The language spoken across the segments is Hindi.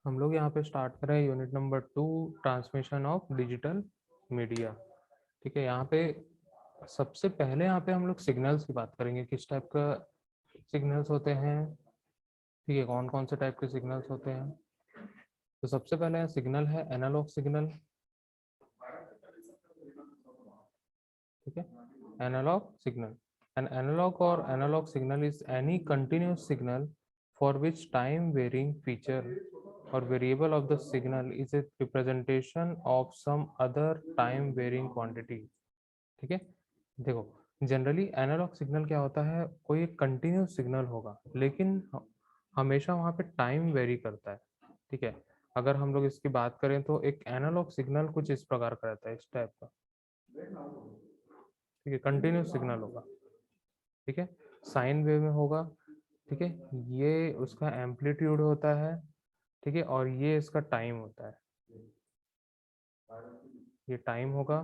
हम लोग यहाँ पे स्टार्ट कर रहे हैं unit number 2, transmission of digital media. ठीक है, यहाँ पे सबसे पहले यहाँ पे हम लोग सिग्नल्स की बात करेंगे, किस टाइप का सिग्नल्स होते हैं। ठीक है, कौन कौन से टाइप के सिग्नल्स होते हैं। तो सबसे पहले सिग्नल है एनालॉग सिग्नल। ठीक है, एनालॉग सिग्नल, एन एनालॉग और analogue signal is any continuous signal for which time varying feature or variable of the signal is a representation of some other time varying quantity। ठीक है, देखो जनरली एनालॉग सिग्नल क्या होता है, कोई एक कंटिन्यूस सिग्नल होगा लेकिन हमेशा वहाँ पे टाइम वेरी करता है। ठीक है, अगर हम लोग इसकी बात करें तो एक एनालॉग सिग्नल कुछ इस प्रकार का रहता है, इस टाइप का। ठीक है, कंटिन्यूस सिग्नल होगा। ठीक है, साइन वेव में होगा। ठीक है, ये उसका एम्पलीट्यूड होता है। ठीक है, और ये इसका टाइम होता है। ये टाइम होगा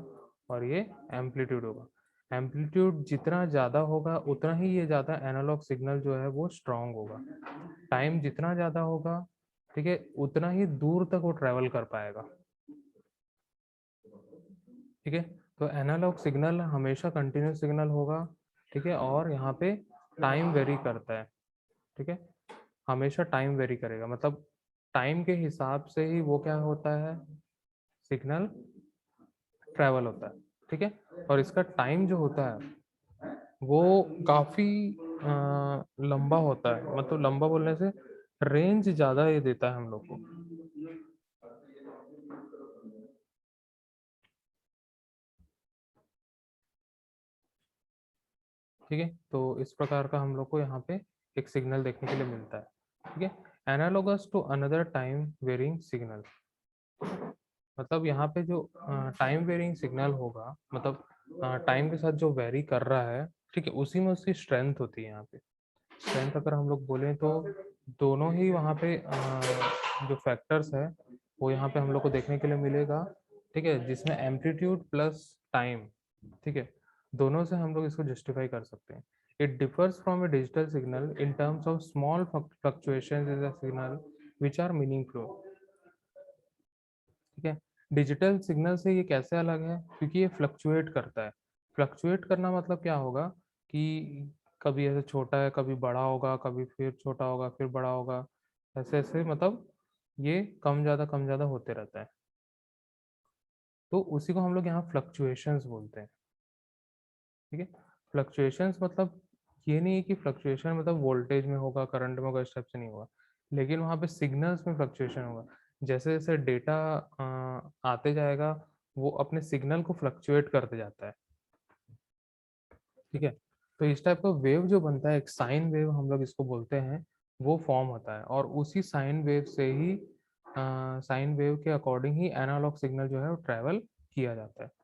और ये एम्पलीट्यूड होगा। एम्पलीट्यूड जितना ज़्यादा होगा उतना ही ये ज़्यादा एनालॉग सिग्नल जो है वो स्ट्रांग होगा। टाइम जितना ज़्यादा होगा, ठीक है, उतना ही दूर तक वो ट्रैवल कर पाएगा। ठीक है, तो एनालॉग सिग्नल हमेशा कंटिन्यूस सिग्नल होगा। ठीक है, और यहाँ पे टाइम वेरी करता है। ठीक है, हमेशा टाइम वेरी करेगा, मतलब टाइम के हिसाब से ही वो क्या होता है, सिग्नल ट्रैवल होता है। ठीक है, और इसका टाइम जो होता है वो काफी लंबा होता है, मतलब लंबा बोलने से रेंज ज्यादा ये देता है हम लोग को। ठीक है, तो इस प्रकार का हम लोग को यहाँ पे एक सिग्नल देखने के लिए मिलता है। ठीक है, analogous to another time varying signal, मतलब यहाँ पे जो टाइम वेरिंग सिग्नल होगा, मतलब टाइम के साथ जो वेरी कर रहा है, ठीक है, उसी में उसकी स्ट्रेंथ होती है। यहाँ पे स्ट्रेंथ अगर हम लोग बोलें तो दोनों ही वहाँ पे जो फैक्टर्स है वो यहाँ पे हम लोग को देखने के लिए मिलेगा। ठीक है, जिसमें एम्पलीट्यूड प्लस टाइम, ठीक है, दोनों से हम लोग इसको जस्टिफाई कर सकते हैं। It differs from a digital signal in terms of small fluctuations in the signal which are meaningful. ठीक है, डिजिटल सिग्नल से ये कैसे अलग है, क्योंकि ये फ्लक्चुएट करता है। फ्लक्चुएट करना मतलब क्या होगा कि कभी ऐसे छोटा है, कभी बड़ा होगा, कभी फिर छोटा होगा, फिर बड़ा होगा, ऐसे ऐसे, मतलब ये कम ज़्यादा होते रहता है। तो उसी को हम लोग यहाँ फ्लक्चुएशंस बोलते हैं। ठीक है, फ्लक्चुएशंस मतलब ये नहीं है कि फ्लक्चुएशन मतलब वोल्टेज में होगा, करंट में होगा, इस टाइप से नहीं होगा, लेकिन वहाँ पे सिग्नल्स में फ्लक्चुएशन होगा। जैसे जैसे डेटा आते जाएगा वो अपने सिग्नल को फ्लक्चुएट करते जाता है। ठीक है, तो इस टाइप का वेव जो बनता है, एक साइन वेव हम लोग इसको बोलते हैं, वो फॉर्म होता है, और उसी साइन वेव से ही साइन वेव के अकॉर्डिंग ही एनालॉग सिग्नल जो है वो ट्रैवल किया जाता है।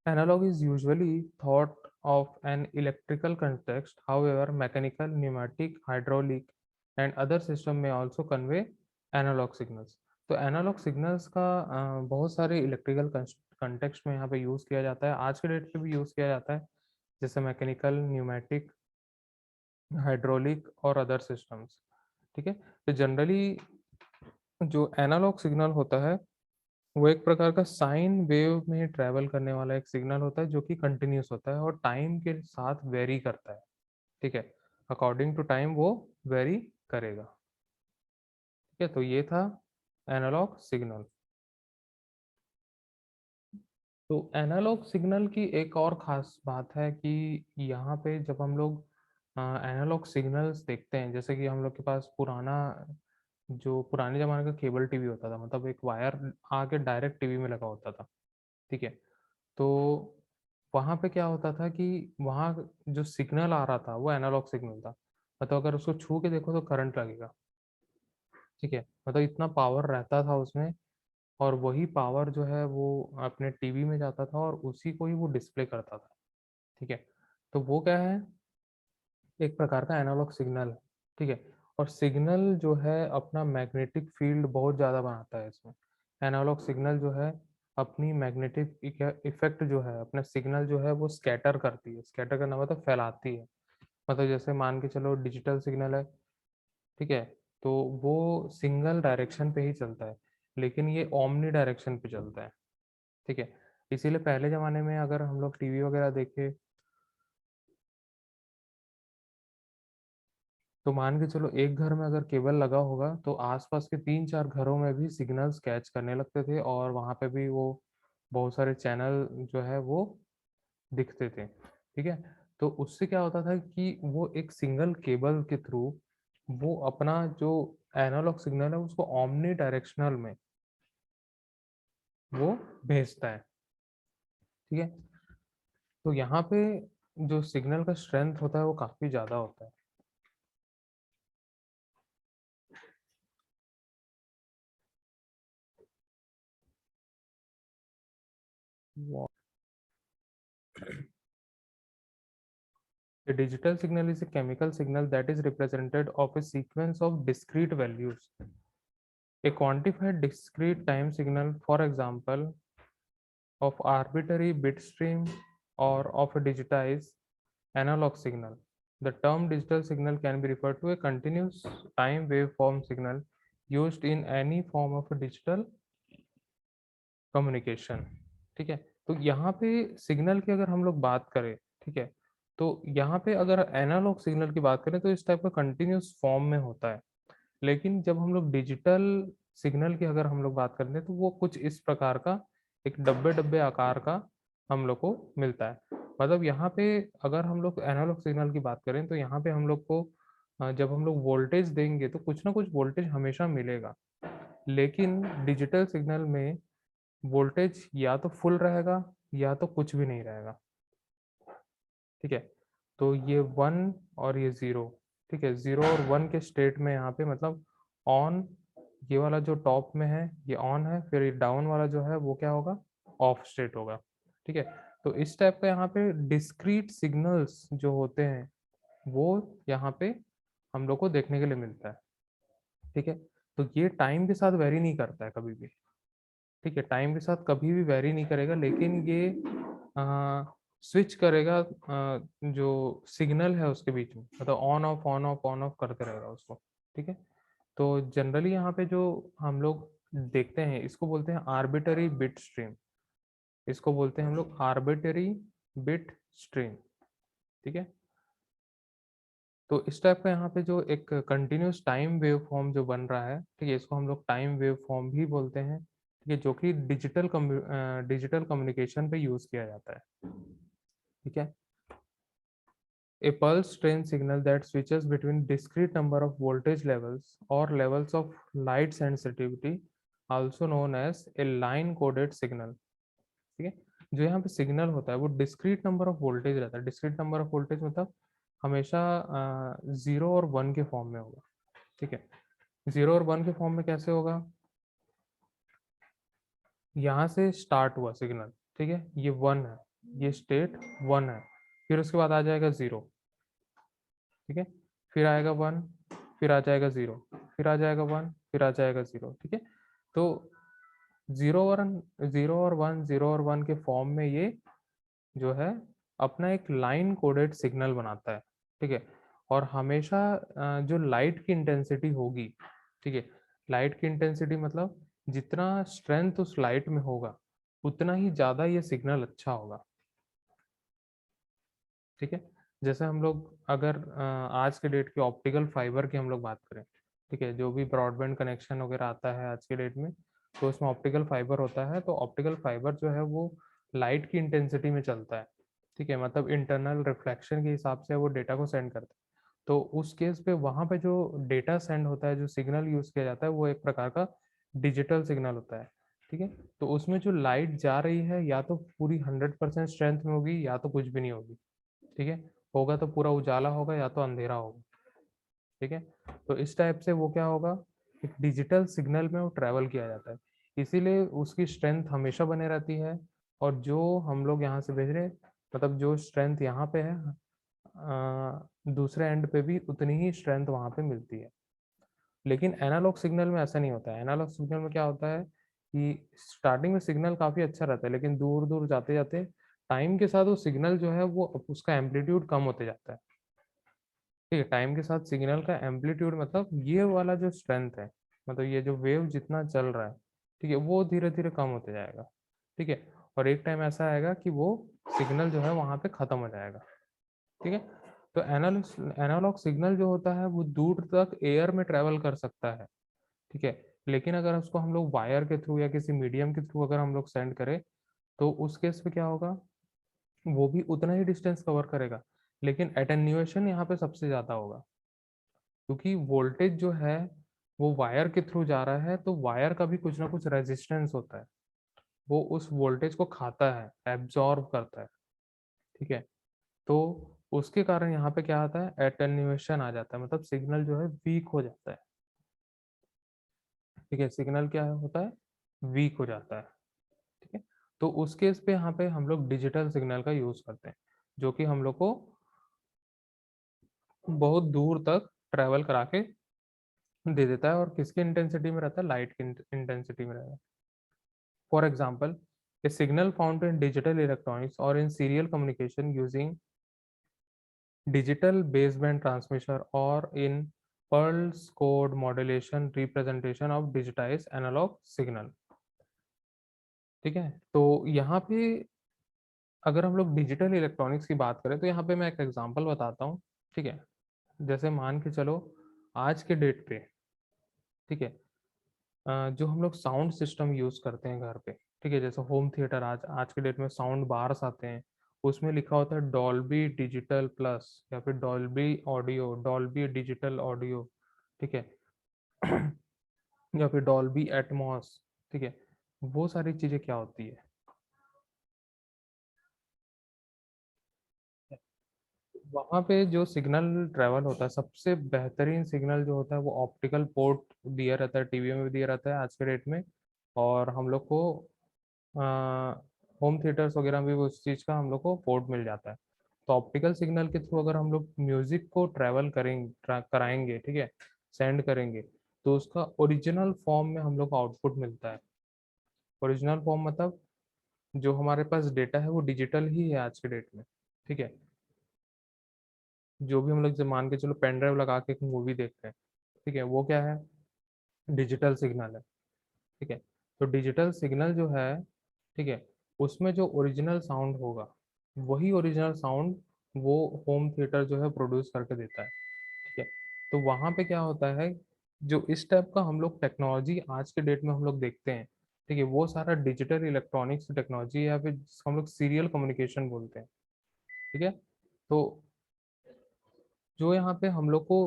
Analog is usually thought of an electrical context, however, mechanical, pneumatic, hydraulic, and other system may also convey analog signals। तो एनालॉग सिग्नल्स का बहुत सारे इलेक्ट्रिकल कंटेक्स्ट में यहाँ पे यूज़ किया जाता है, आज के डेट पे भी यूज़ किया जाता है, जैसे मैकेनिकल, न्यूमेटिक, हाइड्रोलिक और अदर सिस्टम्स। ठीक है, तो जनरली जो एनालॉग सिग्नल होता है वो एक प्रकार का साइन वेव में ट्रैवल करने वाला एक सिग्नल होता है जो कि कंटिन्यूस होता है और टाइम के साथ वेरी करता है। ठीक है, अकॉर्डिंग टू टाइम वो वेरी करेगा। ठीक है, तो ये था एनालॉग सिग्नल। तो एनालॉग सिग्नल की एक और ख़ास बात है कि यहाँ पे जब हम लोग एनालॉग सिग्नल्स देखते हैं, जैसे कि हम लोग के पास पुराना, जो पुराने ज़माने का केबल टीवी होता था, मतलब एक वायर आके डायरेक्ट टीवी में लगा होता था। ठीक है, तो वहाँ पे क्या होता था कि वहाँ जो सिग्नल आ रहा था वो एनालॉग सिग्नल था, मतलब अगर उसको छू के देखो तो करंट लगेगा। ठीक है, मतलब इतना पावर रहता था उसमें, और वही पावर जो है वो अपने टीवी में जाता था और उसी को ही वो डिस्प्ले करता था। ठीक है, तो वो क्या है, एक प्रकार का एनालॉग सिग्नल है। ठीक है, और सिग्नल जो है अपना मैग्नेटिक फील्ड बहुत ज़्यादा बनाता है इसमें। एनालॉग सिग्नल जो है अपनी मैग्नेटिक इफेक्ट जो है, अपना सिग्नल जो है वो स्कैटर करती है। स्कैटर करना मतलब फैलाती है। मतलब जैसे मान के चलो डिजिटल सिग्नल है, ठीक है, तो वो सिंगल डायरेक्शन पे ही चलता है, लेकिन ये ओमनी डायरेक्शन पे चलता है। ठीक है, इसीलिए पहले ज़माने में अगर हम लोग टीवी वगैरह देखें, तो मान के चलो एक घर में अगर केबल लगा होगा तो आसपास के 3-4 घरों में भी सिग्नल्स कैच करने लगते थे और वहाँ पे भी वो बहुत सारे चैनल जो है वो दिखते थे। ठीक है? तो उससे क्या होता था कि वो एक सिंगल केबल के थ्रू वो अपना जो एनालॉग सिग्नल है उसको ओमनी डायरेक्शनल में वो भेजता है। ठीक है? तो यहाँ पे जो सिग्नल का स्ट्रेंथ होता है वो काफ़ी ज़्यादा होता है। A digital signal is a chemical signal that is represented of a sequence of discrete values. A quantified discrete time signal, for example, of arbitrary bit stream or of a digitized analog signal. The term digital signal can be referred to a continuous time waveform signal used in any form of a digital communication. ठीक है, तो यहाँ पे सिग्नल की अगर हम लोग बात करें, ठीक है, तो यहाँ पे अगर एनालॉग सिग्नल की बात करें तो इस टाइप का कंटिन्यूस फॉर्म में होता है, लेकिन जब हम लोग डिजिटल सिग्नल की अगर हम लोग बात करते हैं तो वो कुछ इस प्रकार का एक डब्बे डब्बे आकार का हम लोग को मिलता है। मतलब यहाँ पे अगर हम लोग एनालॉग सिग्नल की बात करें तो यहाँ पे हम लोग को जब हम लोग वोल्टेज देंगे तो कुछ ना कुछ वोल्टेज हमेशा मिलेगा, लेकिन डिजिटल सिग्नल में वोल्टेज या तो फुल रहेगा या तो कुछ भी नहीं रहेगा। ठीक है, तो ये 1 और ये 0, ठीक है, 0 और 1 के स्टेट में यहाँ पे मतलब ऑन, ये वाला जो टॉप में है ये ऑन है, फिर ये डाउन वाला जो है वो क्या होगा, ऑफ स्टेट होगा। ठीक है, तो इस टाइप का यहाँ पे डिस्क्रीट सिग्नल्स जो होते हैं वो यहाँ पे हम लोग को देखने के लिए मिलता है। ठीक है, तो ये टाइम के साथ वेरी नहीं करता है कभी भी। ठीक है, टाइम के साथ कभी भी वेरी नहीं करेगा, लेकिन ये स्विच करेगा जो सिग्नल है उसके बीच में, मतलब ऑन ऑफ करते रहेगा उसको। ठीक है, तो जनरली यहाँ पे जो हम लोग देखते हैं इसको बोलते हैं आर्बिटरी बिट स्ट्रीम। इसको बोलते हैं हम लोग आर्बिटरी बिट स्ट्रीम। ठीक है, तो इस टाइप का यहाँ पे जो एक कंटिन्यूस टाइम वेव फॉर्म जो बन रहा है, ठीक है, इसको हम लोग टाइम वेव फॉर्म भी बोलते हैं। ठीक है, जो कि डिजिटल कम्युनिकेशन पे यूज किया जाता है। ठीक है, a pulse train signal that switches between discrete number of voltage levels or levels of light sensitivity, also known as a line coded signal। ठीक है, जो यहाँ पे सिग्नल होता है वो डिस्क्रीट नंबर ऑफ वोल्टेज रहता है। डिस्क्रीट नंबर ऑफ वोल्टेज मतलब हमेशा 0 और 1 के फॉर्म में होगा। ठीक है, 0 और 1 के फॉर्म में कैसे होगा, यहाँ से स्टार्ट हुआ सिग्नल, ठीक है, ये 1 है, ये स्टेट 1 है, फिर उसके बाद आ जाएगा 0। ठीक है, फिर आएगा 1, फिर आ जाएगा 0, फिर आ जाएगा 1, फिर आ जाएगा 0। ठीक है, तो 0 और 1 के फॉर्म में ये जो है अपना एक लाइन कोडेड सिग्नल बनाता है। ठीक है, और हमेशा जो लाइट की इंटेंसिटी होगी, ठीक है, लाइट की इंटेंसिटी मतलब जितना स्ट्रेंथ उस लाइट में होगा उतना ही ज़्यादा ये सिग्नल अच्छा होगा। ठीक है, जैसे हम लोग अगर आज के डेट की ऑप्टिकल फाइबर की हम लोग बात करें, ठीक है, जो भी ब्रॉडबैंड कनेक्शन वगैरह आता है आज के डेट में, तो उसमें ऑप्टिकल फाइबर होता है। तो ऑप्टिकल फाइबर जो है वो लाइट की इंटेंसिटी में चलता है। ठीक है, मतलब इंटरनल रिफ्लेक्शन के हिसाब से वो डेटा को सेंड करता है। तो उस केस पे वहाँ पे जो डेटा सेंड होता है, जो सिग्नल यूज किया जाता है, वो एक प्रकार का डिजिटल सिग्नल होता है। ठीक है, तो उसमें जो लाइट जा रही है या तो पूरी 100% स्ट्रेंथ में होगी या तो कुछ भी नहीं होगी। ठीक है, होगा तो पूरा उजाला होगा या तो अंधेरा होगा। ठीक है, तो इस टाइप से वो क्या होगा, एक डिजिटल सिग्नल में वो ट्रैवल किया जाता है, इसीलिए उसकी स्ट्रेंथ हमेशा बने रहती है। और जो हम लोग यहाँ से भेज रहे हैं, मतलब जो स्ट्रेंथ यहाँ पे है दूसरे एंड पे भी उतनी ही स्ट्रेंथ वहाँ पे मिलती है। लेकिन एनालॉग सिग्नल में ऐसा नहीं होता है। एनालॉग सिग्नल में क्या होता है कि स्टार्टिंग में सिग्नल काफ़ी अच्छा रहता है, लेकिन दूर दूर जाते जाते टाइम के साथ वो सिग्नल जो है वो उसका एम्पलीट्यूड कम होते जाता है। ठीक है, टाइम के साथ सिग्नल का एम्पलीट्यूड मतलब ये वाला जो स्ट्रेंथ है, मतलब ये जो वेव जितना चल रहा है, ठीक है, वो धीरे धीरे कम होते जाएगा। ठीक है, और एक टाइम ऐसा आएगा कि वो सिग्नल जो है वहाँ पे खत्म हो जाएगा। ठीक है, तो एनालॉग एनालॉग सिग्नल जो होता है वो दूर तक एयर में ट्रेवल कर सकता है। ठीक है, लेकिन अगर उसको हम लोग वायर के थ्रू या किसी मीडियम के थ्रू अगर हम लोग सेंड करें, तो उस केस में क्या होगा, वो भी उतना ही डिस्टेंस कवर करेगा, लेकिन एटेन्यूएशन यहाँ पे सबसे ज़्यादा होगा, क्योंकि वोल्टेज जो है वो वायर के थ्रू जा रहा है, तो वायर का भी कुछ ना कुछ रेजिस्टेंस होता है, वो उस वोल्टेज को खाता है, एब्जॉर्ब करता है। ठीक है, तो उसके कारण यहाँ पे क्या आता है, एटेन्यूएशन आ जाता है, मतलब सिग्नल जो है वीक हो जाता है। ठीक है, सिग्नल क्या होता है, वीक हो जाता है। ठीक है, तो उस केस पे यहाँ पे हम लोग डिजिटल सिग्नल का यूज करते हैं, जो कि हम लोग को बहुत दूर तक ट्रेवल करा के दे देता है, और किसकी इंटेंसिटी में रहता है, लाइट की इंटेंसिटी में रहता है। For example, a signal found in digital electronics or in serial communication using digital baseband transmission or in pulse code modulation representation of digitized analog signal। ठीक है, तो यहाँ पे अगर हम लोग डिजिटल इलेक्ट्रॉनिक्स की बात करें, तो यहाँ पे मैं एक एग्जांपल बताता हूँ। ठीक है, जैसे मान के चलो, आज के डेट पे, ठीक है, जो हम लोग साउंड सिस्टम यूज करते हैं घर पे, ठीक है, जैसे होम थिएटर, आज आज के डेट में साउंड बार्स आते हैं, उसमें लिखा होता है डॉल्बी डिजिटल प्लस, या फिर Dolby audio, Dolby digital audio. ठीक है, या फिर डॉल्बी एटमॉस। ठीक है, वो सारी चीजें क्या होती है, वहाँ पे जो सिग्नल ट्रेवल होता है, सबसे बेहतरीन सिग्नल जो होता है वो ऑप्टिकल पोर्ट दिया रहता है, टीवी में भी दिया रहता है आज के डेट में, और हम लोग को होम थिएटर्स वगैरह में भी उस चीज़ का हम लोग को पोर्ट मिल जाता है। तो ऑप्टिकल सिग्नल के थ्रू अगर हम लोग म्यूजिक को ट्रैवल करेंगे, कराएंगे, ठीक है, सेंड करेंगे, तो उसका ओरिजिनल फॉर्म में हम लोग को आउटपुट मिलता है। ओरिजिनल फॉर्म मतलब जो हमारे पास डेटा है वो डिजिटल ही है आज के डेट में। ठीक है, जो भी हम लोग, जब मान के चलो पेन ड्राइव लगा के एक मूवी देख रहे हैं, ठीक है, वो क्या है, डिजिटल सिग्नल है। ठीक है, तो डिजिटल सिग्नल जो है, ठीक है, उसमें जो ओरिजिनल साउंड होगा, वही ओरिजिनल साउंड वो होम थिएटर जो है प्रोड्यूस करके देता है। ठीक है, तो वहाँ पे क्या होता है, जो इस टाइप का हम लोग टेक्नोलॉजी आज के डेट में हम लोग देखते हैं, ठीक है, वो सारा डिजिटल इलेक्ट्रॉनिक्स टेक्नोलॉजी, या फिर जिसको हम लोग सीरियल कम्युनिकेशन बोलते हैं। ठीक है, तो जो यहाँ पे हम लोग को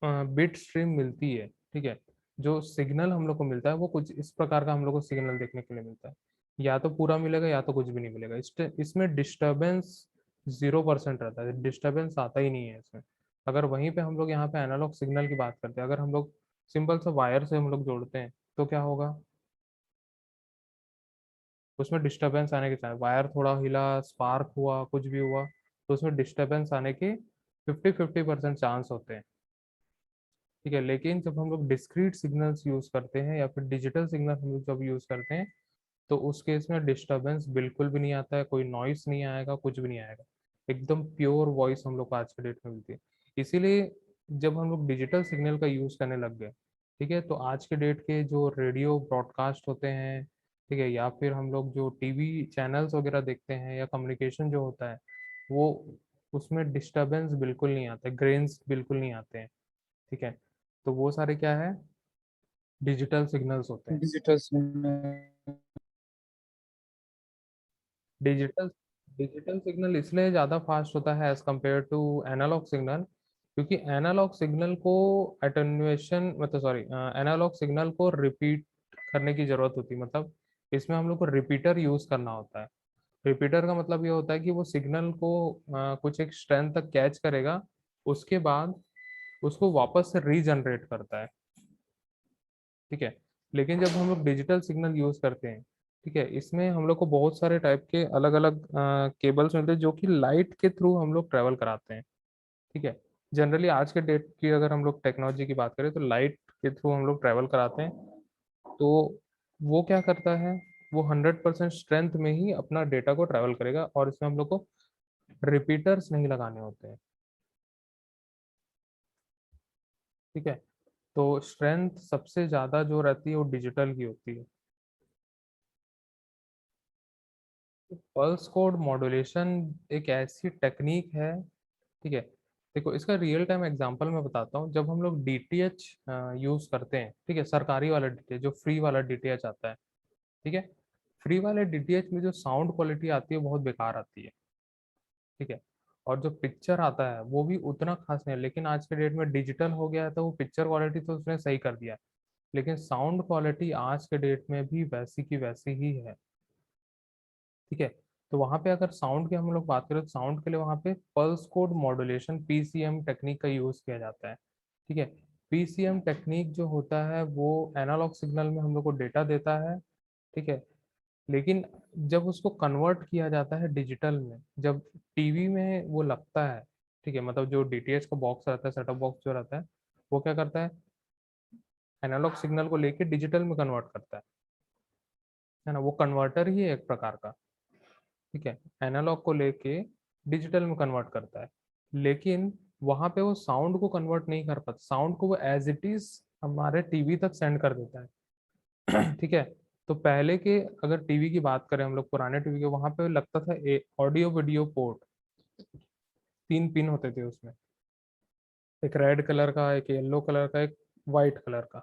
बिट स्ट्रीम मिलती है, ठीक है, जो सिग्नल हम लोग को मिलता है वो कुछ इस प्रकार का हम लोग को सिग्नल देखने के लिए मिलता है, या तो पूरा मिलेगा या तो कुछ भी नहीं मिलेगा। इसमें डिस्टरबेंस 0% रहता है, डिस्टरबेंस आता ही नहीं है इसमें। अगर वहीं पे हम लोग यहाँ पे एनालॉग सिग्नल की बात करते हैं, अगर हम लोग सिंपल सा वायर से हम लोग जोड़ते हैं, तो क्या होगा, उसमें डिस्टरबेंस आने के चांस, वायर थोड़ा हिला, स्पार्क हुआ, कुछ भी हुआ, तो उसमें डिस्टरबेंस आने के 50-50% चांस होते हैं। ठीक है, लेकिन जब हम लोग डिस्क्रीट सिग्नल्स यूज करते हैं या फिर डिजिटल सिग्नल हम लोग जब यूज करते हैं, तो उस केस में डिस्टरबेंस बिल्कुल भी नहीं आता है, कोई नॉइस नहीं आएगा, कुछ भी नहीं आएगा, एकदम प्योर वॉइस हम लोग को आज के डेट में मिलती है। इसीलिए जब हम लोग डिजिटल सिग्नल का यूज करने लग गए, ठीक है, तो आज के डेट के जो रेडियो ब्रॉडकास्ट होते हैं, ठीक है, या फिर हम लोग जो टीवी चैनल्स वगैरह देखते हैं, या कम्युनिकेशन जो होता है, वो उसमें डिस्टरबेंस बिल्कुल नहीं आता है, ग्रेन्स बिल्कुल नहीं आते हैं। ठीक है, तो वो सारे क्या है, डिजिटल सिग्नल्स होते हैं। Digital signal. Digital digital signal इसलिए ज़्यादा फास्ट होता है as compared to analogue signal, क्योंकि एनालॉग सिग्नल को अटेन्युएशन, मतलब सॉरी, एनालॉग सिग्नल को रिपीट करने की ज़रूरत होती है, मतलब इसमें हम लोग को रिपीटर यूज़ करना होता है। रिपीटर का मतलब ये होता है कि वो सिग्नल को कुछ एक स्ट्रेंथ तक कैच करेगा, उसके बाद उसको वापस से रीजनरेट करता है। ठीक है, लेकिन जब हम लोग डिजिटल सिग्नल यूज करते हैं, ठीक है, इसमें हम लोग को बहुत सारे टाइप के अलग अलग केबल्स मिलते हैं, जो कि लाइट के थ्रू हम लोग ट्रेवल कराते हैं। ठीक है, जनरली आज के डेट की अगर हम लोग टेक्नोलॉजी की बात करें, तो लाइट के थ्रू हम लोग ट्रेवल कराते हैं। तो वो क्या करता है, वो 100% स्ट्रेंथ में ही अपना डेटा को ट्रेवल करेगा, और इसमें हम लोग को रिपीटर्स नहीं लगाने होते हैं। ठीक है। तो स्ट्रेंथ सबसे ज़्यादा जो रहती है वो डिजिटल की होती है। पल्स कोड मॉड्यूलेशन एक ऐसी टेक्निक है, ठीक है। देखो इसका रियल टाइम एग्जांपल मैं बताता हूँ। जब हम लोग डीटीएच यूज करते हैं, ठीक है, सरकारी वाला डीटीएच, जो फ्री वाला डीटीएच आता है, ठीक है, फ्री वाले डीटीएच में जो साउंड क्वालिटी आती है बहुत बेकार आती है, ठीक है। और जो पिक्चर आता है वो भी उतना खास नहीं है, लेकिन आज के डेट में डिजिटल हो गया है तो वो पिक्चर क्वालिटी तो उसने सही कर दिया है, लेकिन साउंड क्वालिटी आज के डेट में भी वैसी की वैसी ही है, ठीक है। तो वहाँ पे अगर साउंड की हम लोग बात करें तो साउंड के लिए वहाँ पे pulse code modulation PCM technique का यूज किया जाता है, ठीक है। पीसीएम टेक्निक जो होता है वो एनालॉग सिग्नल में हम लोग को डेटा देता है, ठीक है। लेकिन जब उसको कन्वर्ट किया जाता है डिजिटल में, जब टीवी में वो लगता है, ठीक है, मतलब जो डीटीएच का बॉक्स रहता है, सेटअप बॉक्स जो रहता है, वो क्या करता है, एनालॉग सिग्नल को लेके डिजिटल में कन्वर्ट करता है ना, वो कन्वर्टर ही है एक प्रकार का, ठीक है। एनालॉग को लेके डिजिटल में कन्वर्ट करता है, लेकिन वहां पे वो साउंड को कन्वर्ट नहीं कर पाता, साउंड को वो एज इट इज हमारे टीवी तक सेंड कर देता है ठीक है। तो पहले के अगर टीवी की बात करें हम लोग, पुराने टीवी के, वहां पे लगता था ऑडियो वीडियो पोर्ट, 3 पिन होते थे उसमें, एक रेड कलर का, एक येलो कलर का, एक वाइट कलर का,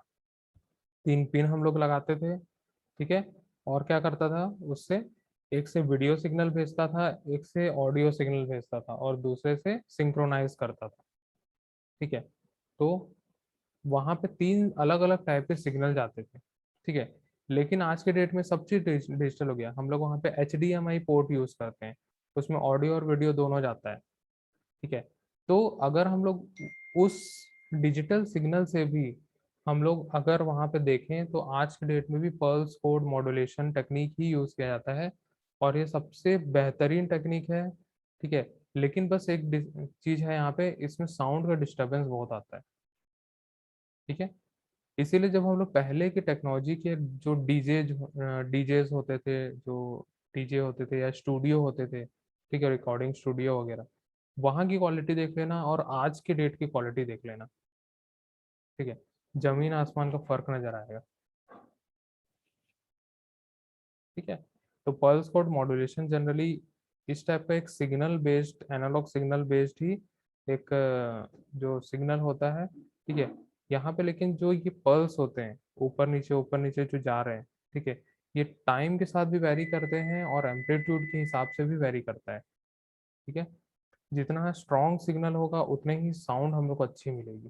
3 पिन हम लोग लगाते थे, ठीक है। और क्या करता था उससे, एक से वीडियो सिग्नल भेजता था, एक से ऑडियो सिग्नल भेजता था, और दूसरे से सिंक्रोनाइज करता था, ठीक है। तो वहां पे 3 अलग अलग टाइप के सिग्नल जाते थे, ठीक है। लेकिन आज के डेट में सब चीज डिजिटल हो गया, हम लोग वहाँ पे HDMI पोर्ट यूज करते हैं, उसमें ऑडियो और वीडियो दोनों जाता है, ठीक है। तो अगर हम लोग उस डिजिटल सिग्नल से भी हम लोग अगर वहाँ पे देखें तो आज के डेट में भी पल्स कोड मॉड्यूलेशन टेक्निक ही यूज किया जाता है, और ये सबसे बेहतरीन टेक्निक है, ठीक है। लेकिन बस एक चीज है यहाँ पे, इसमें साउंड का डिस्टरबेंस बहुत आता है, ठीक है। इसीलिए जब हम लोग पहले की टेक्नोलॉजी के जो डीजेज होते थे, जो डीजे होते थे या स्टूडियो होते थे, ठीक है, रिकॉर्डिंग स्टूडियो वगैरह, वहाँ की क्वालिटी देख लेना और आज के डेट की क्वालिटी देख लेना, ठीक है, जमीन आसमान का फर्क नजर आएगा, ठीक है। तो पल्स कोड मॉड्यूलेशन जनरली इस टाइप का एक signal based, analogue signal based ही एक जो सिग्नल होता है, ठीक है। यहाँ पे लेकिन जो ये पल्स होते हैं, ऊपर नीचे जो जा रहे हैं, ठीक है, ये टाइम के साथ भी वेरी करते हैं और एम्पलीट्यूड के हिसाब से भी वेरी करता है, ठीक है। जितना स्ट्रॉन्ग सिग्नल होगा उतने ही साउंड हम लोग को अच्छी मिलेगी,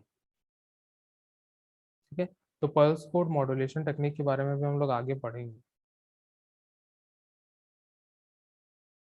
ठीक है। तो पल्स कोड मॉड्यूलेशन टेक्निक के बारे में भी हम लोग आगे पढ़ेंगे।